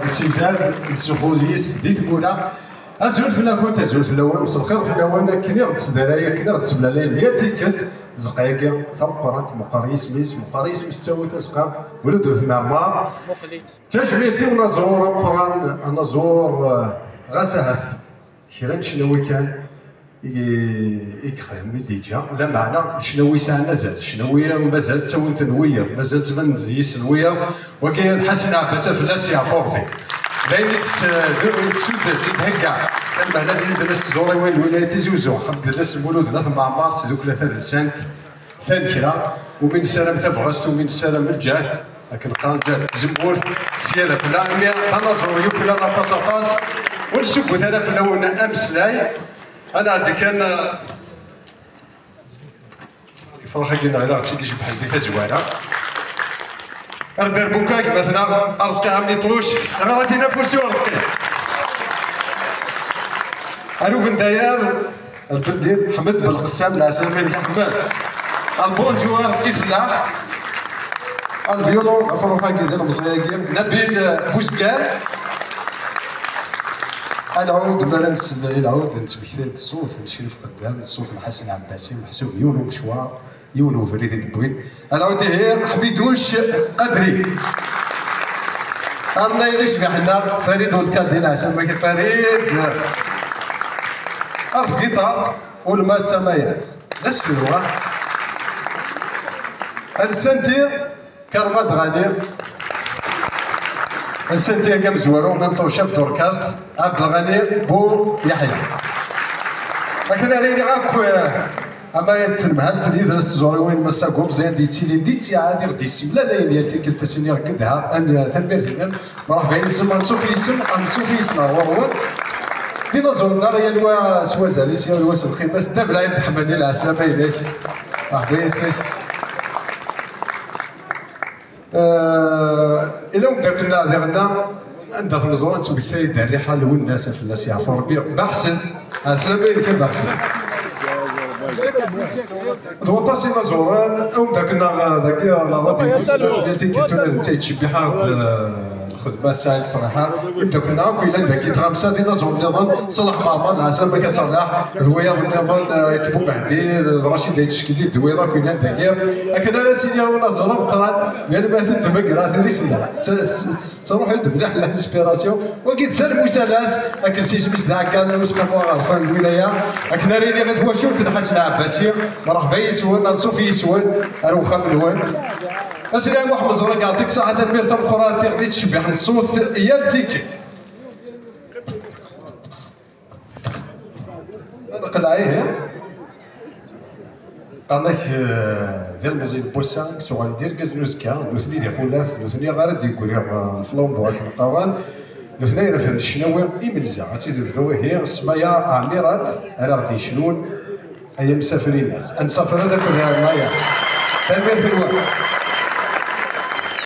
السيزان نسخوزيس ديت مولا ازول في الاكون تزول في الاول وصل الخير في الاول كني غد سدارايا كني غد سبلالايا ميرتي كنت زقايقي ثمقرات مقاريس ميس مقاريس مستوي تزقا ولد في معمار تجميلتي ونزور قران نزور غسهف كيران شنو كان يخدم ديجا لا معنى شنوي ساعه نزل شنويه مازال تسوي تنويه مازال تبان زي سنويه وكاين حسن عباس فلاس يعفور بك باين تسود زيد هكا كان معنا اللي درست زوري وين الولايات زوزو الحمد لله سمولود ثلاث معمار سدوك ثلاثه لسانت ثان كرا وبين سلام تفغست وبين سلام رجعت لكن قال جات زمور سياده كلها انا زوري كلها لا طاس ونسكت انا في الاول امس لاي انا كان يفرح لنا على عرفتي كيجيب بحال ديك زوينه اردر بوكاك مثلا ارزقي عم يطلوش انا غادي نفوسو ارزقي الو في الديار البنت ديال محمد بن القسام العسل ملك حماد البونجو ارزقي فلاح الفيولون فرحه كيدير مزياكين نبيل بوزكال العود ما نسد العود نتبكث الصوت نشرف قدام الصوت الحسن عباسي محسوب يونو مشوار يونو فريد دبوين العود هي حبيدوش قدري الله يشبح لنا فريد ولد كادين عسل ما فريد عرف جيتار والما سمايات لاش كيلوغ السنتي كرماد غنيم السنتي كام زوارو نمطو شاف دوركاست عبد الغني بو يحيى لكن راني غاك اما يتنمهل تريد الزوري وين مساكم زين ديتي عادي غدي لا لا ديال تلك الفاسيني ركدها ان تنبير راح فين السم نصوفي اسم نصوفي اسم هو دينا زورنا راه الوا سوازالي سي الواس الخيماس داف لا يتحملني العسلامه اليك راح بيسك إلا وبدا كنا ديالنا عندها في النزوره تبكي الداري حال والناس فلاس يعرفوا ربي بحسن السلام عليكم بحسن دوطاسي نزوران وبدا كنا ذاك لا ربي ديال تيكيتونا انت تشبي حارد الخدمه سعيد فرحان يبدا كنا كاين ذاك يتغمسا ديال نزور النظام صلاح معمر العسل ما كيصلح الهويه النظام يتبو بعدي رشيد يتشكدي الدويره كاين ذاك لكن انا سيدي هو نزور بقران يعني ما تدمج راه تريسيا تروح مليح الانسبيراسيون وكي تسال مسالاس لكن سي سميس ذاك كان مسمى عرفان الولايه لكن راني غتواشو كنحس عباسي راه فايسون نصوفي يسون اروخا من وين اسير واحد مزرق يعطيك صحه الميرتا الاخرى غادي تشبح الصوت يا ذيك نقلع عليه قالك ديال مزيد بوسان كسو غندير كازنوزكا نوثني ديال خلاف نوثني غير ديكول فلومبو هاد القوان نوثني راه في الشناوي إملزا عرفتي ذكوا هي سمايا عميرات راه غادي شنون هي مسافرين الناس نسافر هذاك المايا تنبير في الوقت